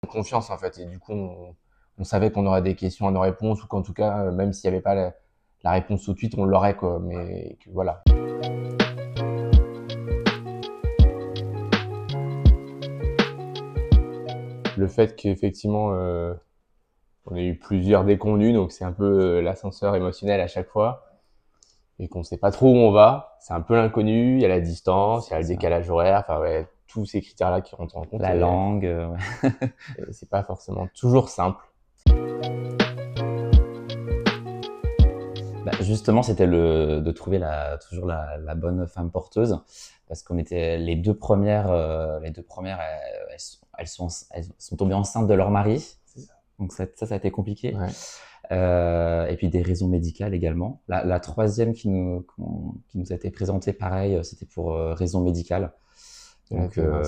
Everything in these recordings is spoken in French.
confiance en fait, et du coup on savait qu'on aurait des questions à nos réponses, ou qu'en tout cas même s'il n'y avait pas la réponse tout de suite, on l'aurait quoi, mais que voilà. Le fait qu'effectivement on ait eu plusieurs déconvenus, donc c'est un peu l'ascenseur émotionnel à chaque fois, et qu'on sait pas trop où on va, c'est un peu l'inconnu, il y a la distance, il y a le décalage horaire, enfin ouais, tous ces critères-là qui rentrent en compte, La langue, et c'est pas forcément toujours simple. Bah, justement, c'était de trouver toujours la bonne femme porteuse, parce qu'on était les deux premières, elles sont tombées enceintes de leur mari. Donc ça a été compliqué. Ouais. Et puis des raisons médicales également. La troisième qui nous a été présentée, pareil, c'était pour raison médicale. Donc, Ouais, ouais.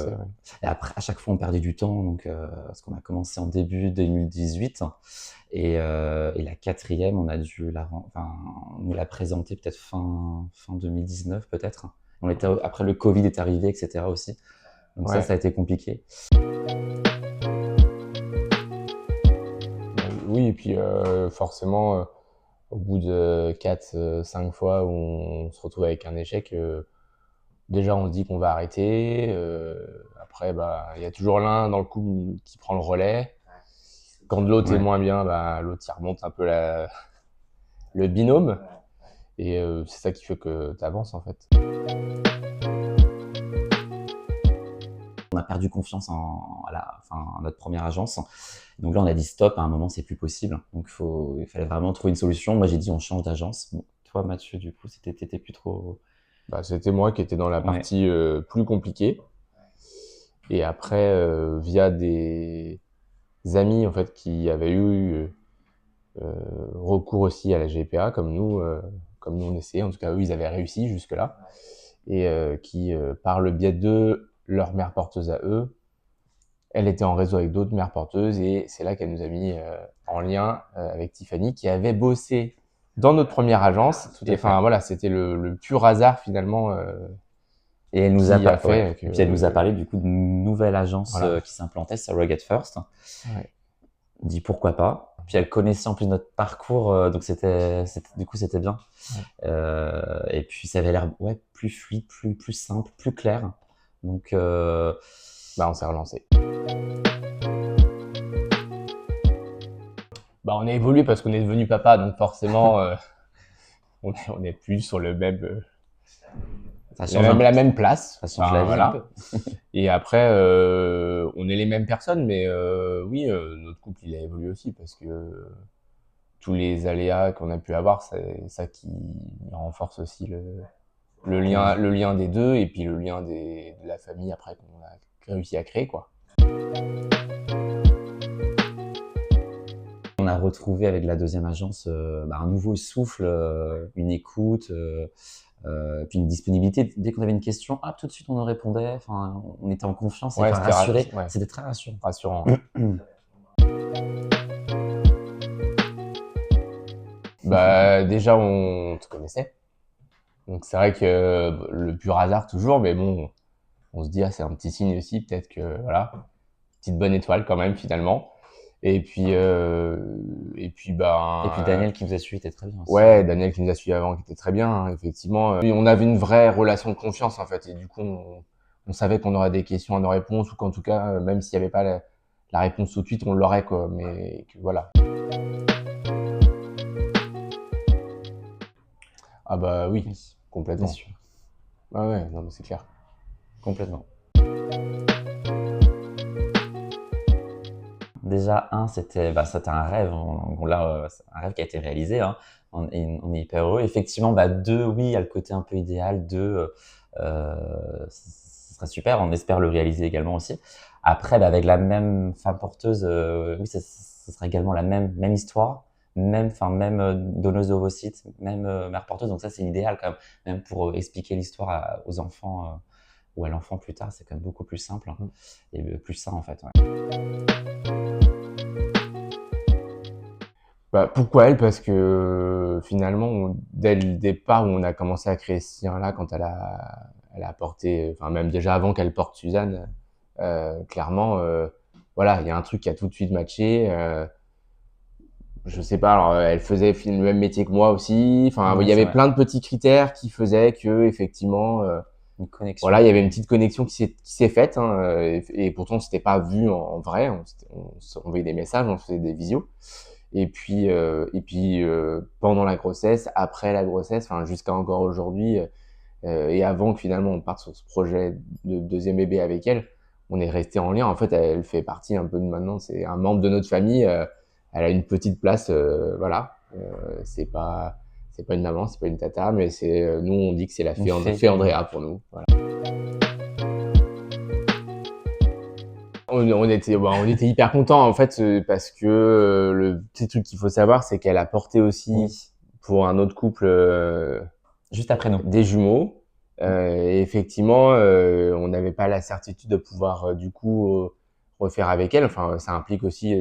et après, à chaque fois, on perdait du temps, donc parce qu'on a commencé en début 2018, et la quatrième, on a dû nous la présenter peut-être fin 2019 peut-être. On était après le Covid est arrivé, etc. aussi. Donc Ouais. ça a été compliqué. Oui, et puis forcément, au bout de 4-5 fois où on se retrouve avec un échec, déjà on se dit qu'on va arrêter. Après, bah, il y a toujours l'un dans le couple qui prend le relais. Quand l'autre est Ouais. moins bien, bah, l'autre il remonte un peu le binôme. Et c'est ça qui fait que tu avances en fait. On a perdu confiance à notre première agence. Donc là, on a dit stop, à un moment, c'est plus possible. Donc il fallait vraiment trouver une solution. Moi, j'ai dit on change d'agence. Bon, toi, Mathieu, du coup, t'étais plus trop. Bah, c'était moi qui étais dans la Ouais. partie plus compliquée. Et après, via des amis en fait qui avaient eu recours aussi à la GPA, comme nous on essayait. En tout cas, eux, ils avaient réussi jusque-là. Et qui, par le biais de leur mère porteuse à eux, elle était en réseau avec d'autres mères porteuses, et c'est là qu'elle nous a mis en lien avec Tiffany, qui avait bossé dans notre première agence. Tout à Et fait. enfin voilà, c'était le pur hasard finalement Et elle nous qui a fait que. Et puis elle nous a parlé du coup d'une nouvelle agence Voilà. qui s'implantait, Surrogate First. Ouais. On dit pourquoi pas. Puis elle connaissait en plus notre parcours, donc c'était bien. Ouais. Et puis ça avait l'air plus fluide, plus simple, plus clair. Donc Bah, on s'est relancé. Bah, on a évolué parce qu'on est devenu papa, donc forcément on est plus sur le même ça change un peu. la même place. Ça change la vie un peu. Et après, on est les mêmes personnes, mais oui, notre couple il a évolué aussi, parce que tous les aléas qu'on a pu avoir, c'est ça qui renforce aussi le lien des deux, et puis le lien de la famille après qu'on a réussi à créer quoi. On a retrouvé avec la deuxième agence un nouveau souffle, une écoute, puis une disponibilité. Dès qu'on avait une question, tout de suite on en répondait. Enfin, on était en confiance, Ouais, c'était rassuré. ouais, C'était très rassurant. rassurant. Bah déjà on te connaissait, donc c'est vrai que le pur hasard toujours, mais bon, on se dit c'est un petit signe aussi, peut-être que voilà, petite bonne étoile quand même finalement. Et puis Et puis Daniel qui vous a suivi était très bien aussi. ouais, Daniel qui nous a suivi avant, qui était très bien, hein, effectivement. Et on avait une vraie relation de confiance en fait, et du coup on savait qu'on aurait des questions à nos réponses, ou qu'en tout cas même s'il n'y avait pas la réponse tout de suite, on l'aurait quoi, mais que voilà. Ah bah oui, complètement. Bien sûr. Ah ouais, non mais c'est clair. Complètement. Déjà, c'était un rêve. C'est un rêve qui a été réalisé. Hein. On est hyper heureux. Effectivement, deux, oui, il y a le côté un peu idéal. Deux, ce serait super. On espère le réaliser également aussi. Après, avec la même femme porteuse, oui, ce sera également la même histoire. Même donneuse d'ovocytes, même mère porteuse. Donc ça, c'est l'idéal quand même. Même pour expliquer l'histoire aux enfants ou à l'enfant plus tard, c'est quand même beaucoup plus simple et plus sain en fait. Ouais. Bah, pourquoi elle? Parce que finalement, dès le départ où on a commencé à créer ce lien-là, quand elle a porté, enfin même déjà avant qu'elle porte Suzanne, clairement, voilà, il y a un truc qui a tout de suite matché. Je sais pas, alors elle faisait le même métier que moi aussi. Enfin, il Ouais, y c'est avait vrai. plein de petits critères qui faisaient que effectivement, Une connexion. voilà, il y avait une petite connexion qui s'est faite. Hein, et pourtant, c'était pas vu en vrai. On envoyait des messages, on faisait des visios. Et puis pendant la grossesse, après la grossesse, enfin jusqu'à encore aujourd'hui, et avant que finalement on parte sur ce projet de deuxième bébé avec elle, on est resté en lien. En fait, elle fait partie un peu de maintenant, c'est un membre de notre famille. Elle a une petite place, voilà. C'est pas une maman, c'est pas une tata, mais nous on dit que c'est la Une fée. fée Andrea pour nous. Voilà. On était hyper contents en fait, parce que le petit truc qu'il faut savoir, c'est qu'elle a porté aussi Oui. pour un autre couple Juste après nous. des jumeaux. Et effectivement, on n'avait pas la certitude de pouvoir du coup refaire avec elle. Enfin, ça implique aussi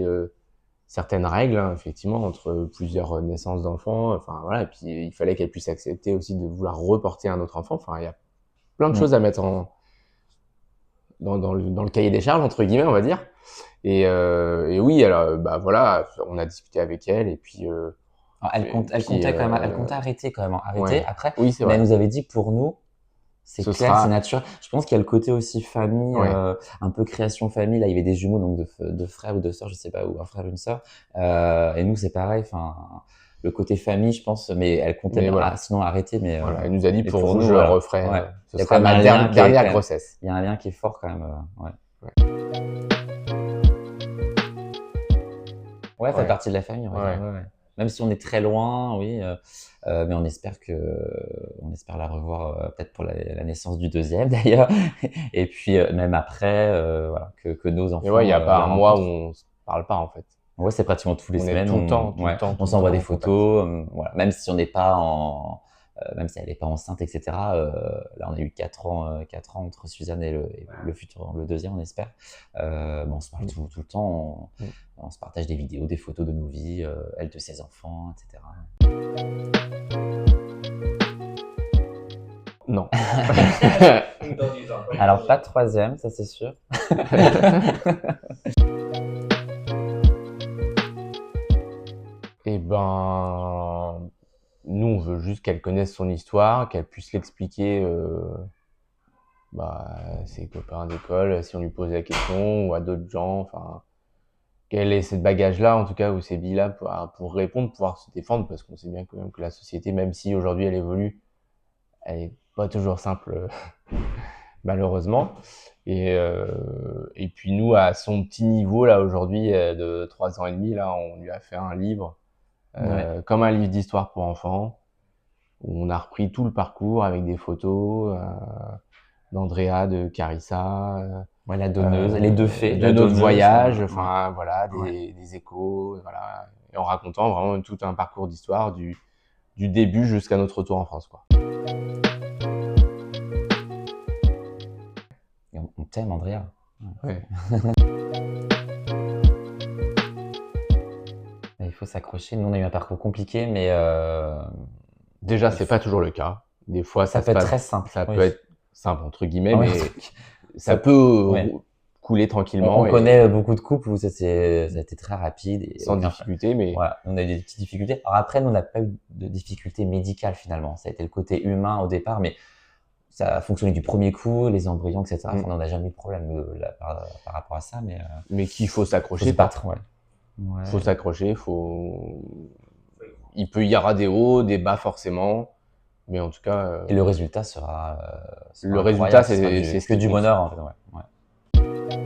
certaines règles, hein, effectivement, entre plusieurs naissances d'enfants. Enfin voilà, et puis il fallait qu'elle puisse accepter aussi de vouloir reporter un autre enfant. Enfin, il y a plein de choses à mettre dans le cahier des charges entre guillemets, on va dire. Et oui, alors bah voilà, on a discuté avec elle et puis Alors, et elle puis comptait quand même, elle comptait arrêter quand même, arrêter ouais, après, oui c'est mais elle vrai. nous avait dit que pour nous, c'est Ce clair, c'est sera naturel. Je pense qu'il y a le côté aussi famille, ouais, un peu création famille. Là, il y avait des jumeaux, donc de frères ou de sœurs, je sais pas, ou un frère, une sœur. Et nous, c'est pareil. Enfin, le côté famille, je pense, mais elle comptait mais bien, voilà. sinon arrêter. Voilà, elle nous a dit Mais pour pour vous, nous, je voilà. referai. Ouais. Ce Il y a sera quand même ma un lien qui est dernière quand même, grossesse. il y a un lien qui est fort quand même. Ouais. Ouais, fait Ouais, partie de la famille, on va dire. ouais. Ouais, ouais. Même si on est très loin, oui, mais on espère la revoir peut-être pour la naissance du deuxième d'ailleurs. Et puis même après, voilà, que nos Et ouais, il y enfants a pas la un mois où rencontrent. on se parle pas en fait. Ouais, c'est pratiquement tous les On est semaines, tout le temps, tout le ouais, temps, on tout le s'envoie temps des en contact. photos, voilà, même si on n'est pas même si elle n'est pas enceinte, etc. Là, on a eu 4 ans entre Suzanne et le futur, le deuxième, on espère. Bon, on se parle Mm. tout le temps, Mm. on se partage des vidéos, des photos de nos vies, elle de ses enfants, etc. Non. Alors, pas de troisième, ça c'est sûr. Et ben, nous, on veut juste qu'elle connaisse son histoire, qu'elle puisse l'expliquer bah, à ses copains d'école, si on lui pose la question, ou à d'autres gens. Enfin, qu'elle ait ce bagage-là, en tout cas, ou ces billes-là pour répondre, pouvoir se défendre, parce qu'on sait bien quand même que la société, même si aujourd'hui elle évolue, elle est pas toujours simple, malheureusement. Et puis nous, à son petit niveau, là, aujourd'hui, de 3 ans et demi, là, on lui a fait un livre, Ouais. comme un livre d'histoire pour enfants, où on a repris tout le parcours avec des photos d'Andrea, de Carissa, Ouais, la donneuse, les deux fées, de la notre donneuse, voyage, ouais. enfin voilà, Ouais. des échos, voilà, et en racontant vraiment tout un parcours d'histoire du début jusqu'à notre retour en France, quoi. Et on t'aime, Andrea. Ouais. Il faut s'accrocher. Nous, on a eu un parcours compliqué, mais Déjà, il c'est faut- pas toujours le cas. Des fois, ça peut être très simple. ça Oui. peut être simple entre guillemets, Ah ouais, mais ça ça- peut ouais. couler On tranquillement connaît et beaucoup de couples où ça a été très rapide et sans difficulté, mais voilà, on a eu des petites difficultés. Alors après, nous, on n'a pas eu de difficultés médicales finalement. Ça a été le côté humain au départ, mais ça a fonctionné du premier coup, les embryons, etc. Enfin, on n'a jamais eu de problème par rapport à ça, mais qu'il faut faut s'accrocher, se quoi. battre, ouais. Faut Ouais. s'accrocher, il peut y avoir des hauts, des bas forcément, mais en tout cas, Et le résultat sera le résultat, incroyable. Ce sera c'est ce que qui du compte. bonheur, en fait. Ouais. Ouais.